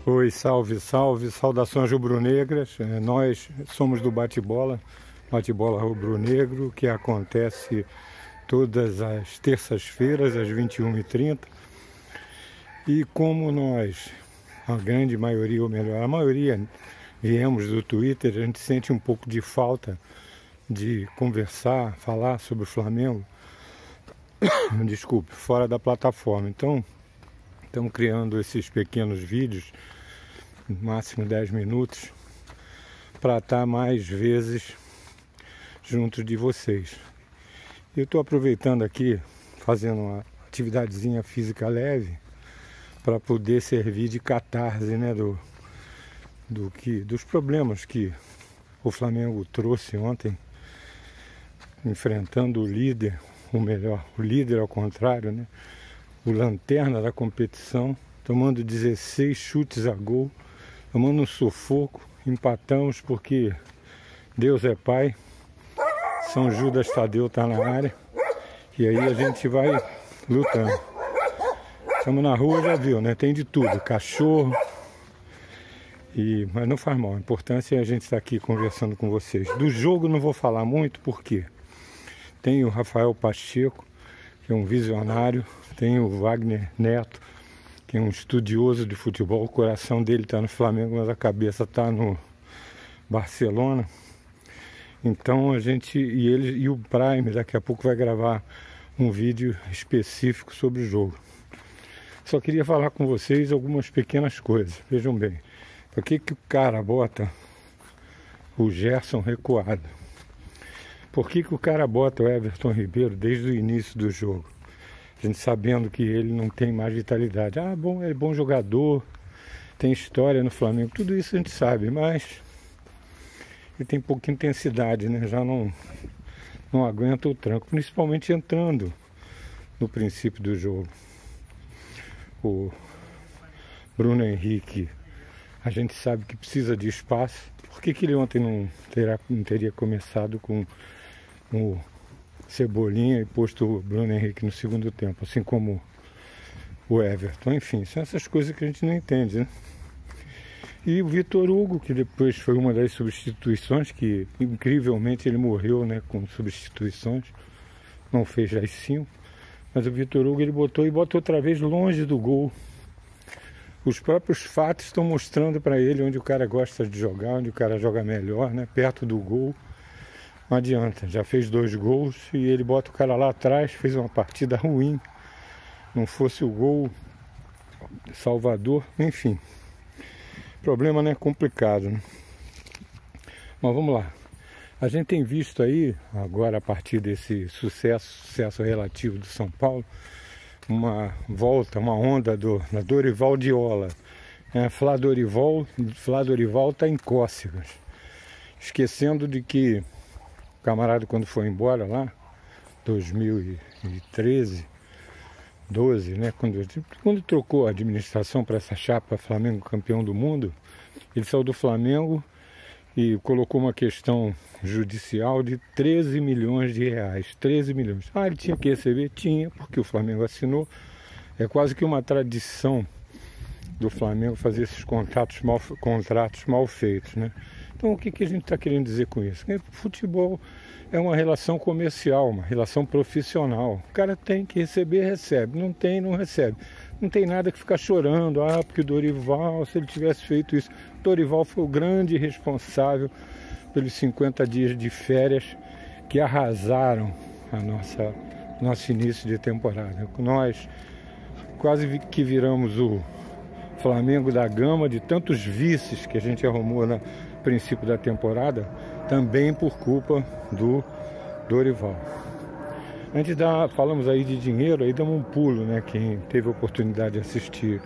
Oi, salve, salve, saudações rubro-negras. Nós somos do Bate-Bola, Bate-Bola Rubro-Negro, que acontece todas as terças-feiras, às 21h30. E como nós, a grande maioria, ou melhor, a maioria, viemos do Twitter, a gente sente um pouco de falta de conversar, falar sobre o Flamengo, desculpe, fora da plataforma. Então, estamos criando esses pequenos vídeos, no máximo 10 minutos, para estar mais vezes junto de vocês. Eu estou aproveitando aqui, fazendo uma atividadezinha física leve, para poder servir de catarse, né, dos problemas que o Flamengo trouxe ontem, enfrentando o líder, ou melhor, o líder ao contrário, né? O lanterna da competição, tomando 16 chutes a gol, tomando um sufoco, empatamos porque Deus é Pai, São Judas Tadeu está na área, e aí a gente vai lutando. Estamos na rua, já viu, né? Tem de tudo, cachorro, mas não faz mal, a importância é a gente estar aqui conversando com vocês. Do jogo não vou falar muito, porque tem o Rafael Pacheco, que é um visionário, tem o Wagner Neto, que é um estudioso de futebol, o coração dele está no Flamengo, mas a cabeça está no Barcelona. Então a gente, e o Prime daqui a pouco vai gravar um vídeo específico sobre o jogo. Só queria falar com vocês algumas pequenas coisas. Vejam bem, por que o cara bota o Gerson recuado? Por que o cara bota o Everton Ribeiro desde o início do jogo? A gente sabendo que ele não tem mais vitalidade. Ah, bom, é bom jogador, tem história no Flamengo, tudo isso a gente sabe, mas ele tem pouca intensidade, né? Já não aguenta o tranco, principalmente entrando no princípio do jogo. O Bruno Henrique, a gente sabe que precisa de espaço. Por que ele ontem não teria começado com o Cebolinha e posto o Bruno Henrique no segundo tempo, assim como o Everton? Enfim, são essas coisas que a gente não entende, né? E o Vitor Hugo, que depois foi uma das substituições, que incrivelmente ele morreu, né, com substituições, não fez as 5, mas o Vitor Hugo ele botou outra vez longe do gol. Os próprios fatos estão mostrando para ele onde o cara gosta de jogar, onde o cara joga melhor, né, perto do gol. Não adianta, já fez 2 gols e ele bota o cara lá atrás, fez uma partida ruim. Não fosse o gol salvador, enfim. Problema, né, complicado, né? Mas vamos lá. A gente tem visto aí, agora a partir desse sucesso relativo do São Paulo, uma onda da Dorival Diola. Flá Dorival está em cócegas. Esquecendo de que o camarada, quando foi embora lá, 2013, 12, né, quando trocou a administração para essa chapa Flamengo campeão do mundo, ele saiu do Flamengo e colocou uma questão judicial de 13 milhões de reais. 13 milhões. Ah, ele tinha que receber? Tinha, porque o Flamengo assinou. É quase que uma tradição do Flamengo fazer esses contratos mal feitos, né? Então o que a gente está querendo dizer com isso? Que futebol é uma relação comercial, uma relação profissional. O cara tem que receber, recebe. Não tem, não recebe. Não tem nada que ficar chorando. Ah, porque o Dorival, se ele tivesse feito isso. O Dorival foi o grande responsável pelos 50 dias de férias que arrasaram nosso início de temporada. Nós quase que viramos o Flamengo da gama de tantos vices que a gente arrumou no princípio da temporada, também por culpa do Dorival. Antes falamos aí de dinheiro, aí damos um pulo, né? Quem teve a oportunidade de assistir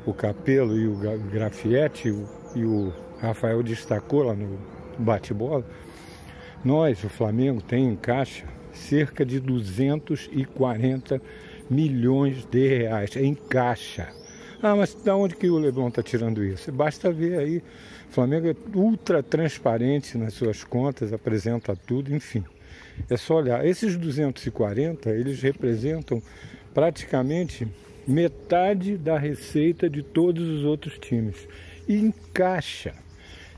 o Capello e o Grafietti e o Rafael destacou lá no bate-bola. O Flamengo, tem em caixa cerca de 240 milhões de reais em caixa. Ah, mas de onde que o Leblon está tirando isso? Basta ver aí, o Flamengo é ultra transparente nas suas contas, apresenta tudo, enfim. É só olhar. Esses 240, eles representam praticamente metade da receita de todos os outros times. E encaixa.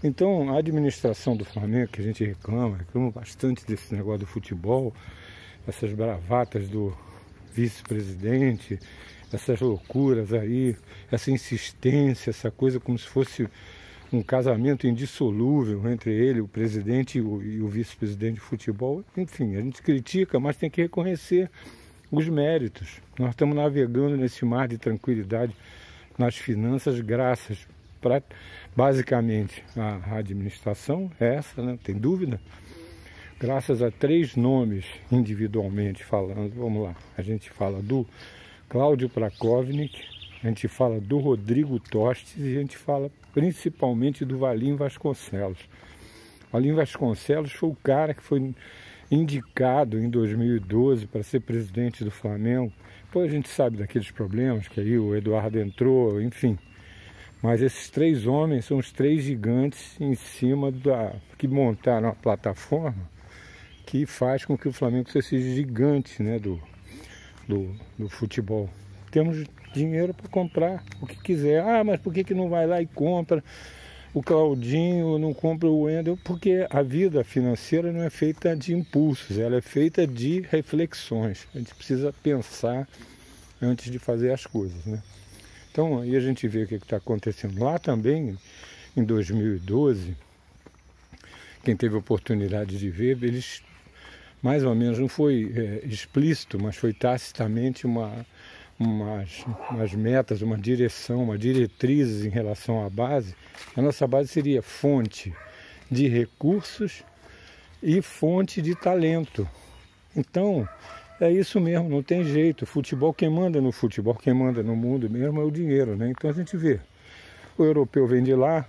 Então, a administração do Flamengo, que a gente reclama bastante desse negócio do futebol, essas bravatas do vice-presidente, essas loucuras aí, essa insistência, essa coisa como se fosse um casamento indissolúvel entre ele, o presidente e o vice-presidente de futebol. Enfim, a gente critica, mas tem que reconhecer os méritos. Nós estamos navegando nesse mar de tranquilidade nas finanças graças para, basicamente, a administração, essa, né? Não tem dúvida. Graças a 3 nomes individualmente falando, vamos lá, a gente fala do Cláudio Prakovnik, a gente fala do Rodrigo Tostes e a gente fala principalmente do Valim Vasconcelos. Valim Vasconcelos foi o cara que foi indicado em 2012 para ser presidente do Flamengo. Depois a gente sabe daqueles problemas, que aí o Eduardo entrou, enfim. Mas esses 3 homens são os 3 gigantes em cima que montaram a plataforma que faz com que o Flamengo seja gigante, né, do futebol. Temos dinheiro para comprar o que quiser. Ah, mas por que não vai lá e compra o Claudinho, não compra o Wendel? Porque a vida financeira não é feita de impulsos, ela é feita de reflexões. A gente precisa pensar antes de fazer as coisas, né? Então, aí a gente vê o que está acontecendo. Lá também, em 2012, quem teve a oportunidade de ver, eles, mais ou menos, não foi explícito, mas foi tacitamente umas metas, uma direção, uma diretrizes em relação à base. A nossa base seria fonte de recursos e fonte de talento. Então, é isso mesmo, não tem jeito. Futebol, quem manda no futebol, quem manda no mundo mesmo é o dinheiro, né? Então a gente vê, o europeu vem de lá,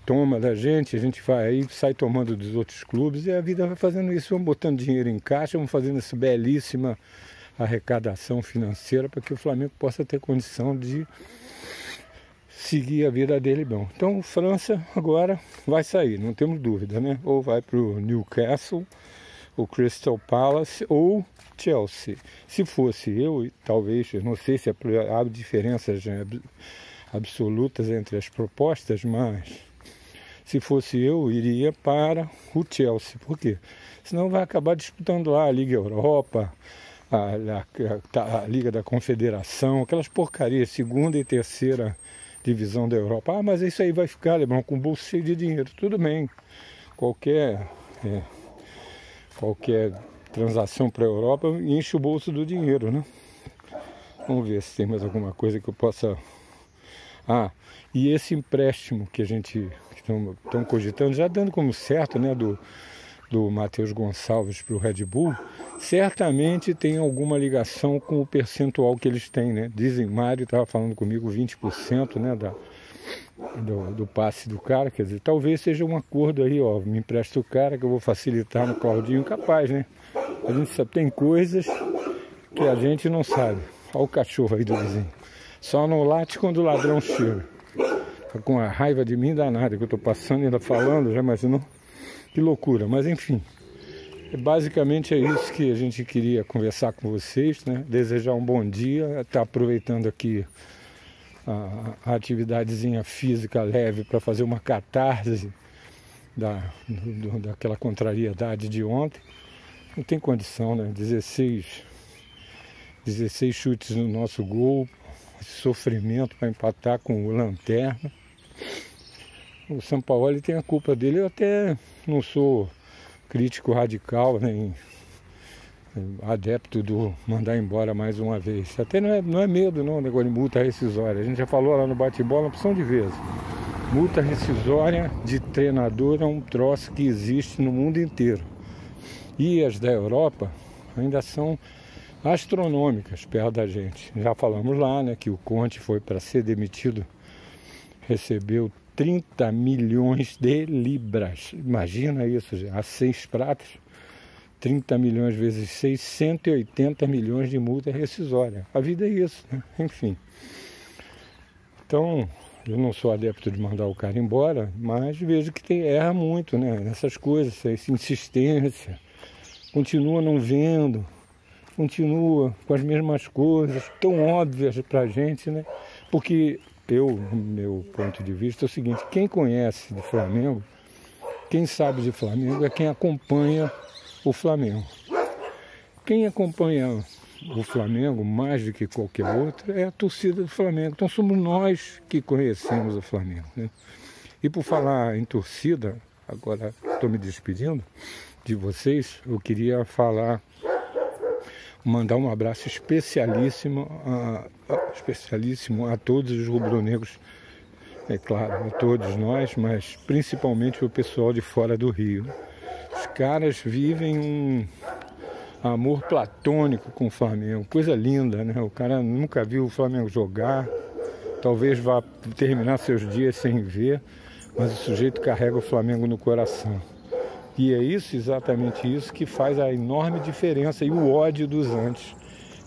toma da gente, a gente vai aí, sai tomando dos outros clubes e a vida vai fazendo isso, vamos botando dinheiro em caixa, vamos fazendo essa belíssima arrecadação financeira para que o Flamengo possa ter condição de seguir a vida dele bom. Então, França agora vai sair, não temos dúvida, né? Ou vai para o Newcastle, o Crystal Palace ou Chelsea. Se fosse eu, talvez, eu não sei se há diferenças absolutas entre as propostas, mas se fosse eu, iria para o Chelsea. Por quê? Senão vai acabar disputando lá a Liga Europa, a Liga da Confederação, aquelas porcarias, 2ª e 3ª divisão da Europa. Ah, mas isso aí vai ficar, Lebron, com o bolso cheio de dinheiro. Tudo bem, qualquer transação para a Europa enche o bolso do dinheiro, né? Vamos ver se tem mais alguma coisa que eu possa... Ah, e esse empréstimo que a gente estão cogitando, já dando como certo, né, do Matheus Gonçalves para o Red Bull, certamente tem alguma ligação com o percentual que eles têm, né? Dizem, Mário estava falando comigo, 20%, né, do passe do cara, quer dizer, talvez seja um acordo aí, ó, me empresta o cara que eu vou facilitar no Claudinho, capaz, né? A gente sabe, tem coisas que a gente não sabe. Olha o cachorro aí do vizinho. Só não late quando o ladrão chega. Tá com a raiva de mim danada que eu tô passando e ainda falando, já imaginou? Que loucura, mas enfim. Basicamente é isso que a gente queria conversar com vocês, né? Desejar um bom dia, tá aproveitando aqui a atividadezinha física leve para fazer uma catarse daquela contrariedade de ontem. Não tem condição, né? 16 chutes no nosso gol, sofrimento para empatar com o Lanterna. O Sampaoli tem a culpa dele. Eu até não sou crítico radical, nem adepto do mandar embora mais uma vez. Até não é medo, não, negócio de multa rescisória. A gente já falou lá no bate-bola uma opção de vezes. Multa rescisória de treinador é um troço que existe no mundo inteiro. E as da Europa ainda são astronômicas perto da gente. Já falamos lá, né, que o Conte foi para ser demitido, recebeu 30 milhões de libras. Imagina isso, a 6 pratas, 30 milhões vezes 6, 180 milhões de multa rescisória. A vida é isso, né? Enfim. Então, eu não sou adepto de mandar o cara embora, mas vejo que erra muito, né? Nessas coisas, essa insistência. Continua não vendo, continua com as mesmas coisas, tão óbvias pra gente, né? Porque meu ponto de vista é o seguinte, quem conhece de Flamengo, quem sabe de Flamengo é quem acompanha o Flamengo. Quem acompanha o Flamengo mais do que qualquer outro é a torcida do Flamengo. Então somos nós que conhecemos o Flamengo, né? E por falar em torcida, agora estou me despedindo de vocês, eu queria mandar um abraço especialíssimo a todos os rubro-negros, é claro, a todos nós, mas principalmente o pessoal de fora do Rio. Os caras vivem um amor platônico com o Flamengo, coisa linda, né? O cara nunca viu o Flamengo jogar, talvez vá terminar seus dias sem ver, mas o sujeito carrega o Flamengo no coração. E é isso, exatamente isso, que faz a enorme diferença e o ódio dos antes.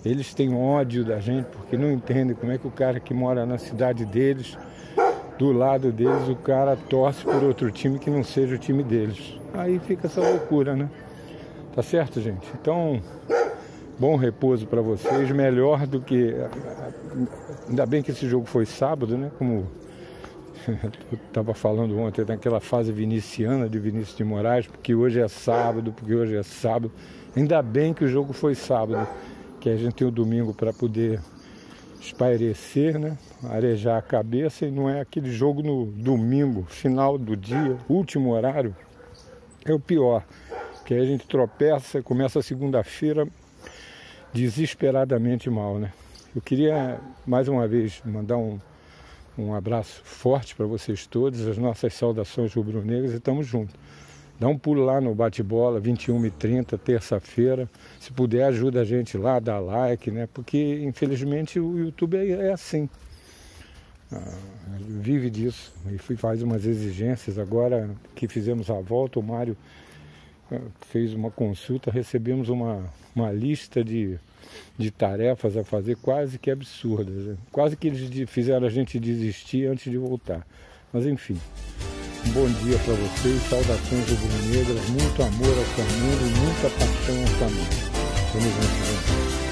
Eles têm ódio da gente porque não entendem como é que o cara que mora na cidade deles, do lado deles, o cara torce por outro time que não seja o time deles. Aí fica essa loucura, né? Tá certo, gente? Então, bom repouso para vocês, melhor do que... Ainda bem que esse jogo foi sábado, né? Como eu estava falando ontem, naquela fase viniciana de Vinícius de Moraes, porque hoje é sábado, Ainda bem que o jogo foi sábado, que a gente tem o domingo para poder espairecer, né? Arejar a cabeça, e não é aquele jogo no domingo, final do dia, último horário, é o pior. Que aí a gente tropeça, começa a segunda-feira desesperadamente mal, né? Eu queria, mais uma vez, mandar um abraço forte para vocês todos, as nossas saudações rubro-negras, e estamos juntos. Dá um pulo lá no Bate-Bola, 21h30, terça-feira. Se puder, ajuda a gente lá, dá like, né? Porque, infelizmente, o YouTube é assim. Vive disso. E faz umas exigências. Agora que fizemos a volta, o Mário fez uma consulta, recebemos uma lista de tarefas a fazer quase que absurdas, né? Quase que eles fizeram a gente desistir antes de voltar. Mas enfim, um bom dia para vocês, saudações rubro-negras, muito amor ao Flamengo e muita paixão ao Flamengo. Vamos juntos, gente.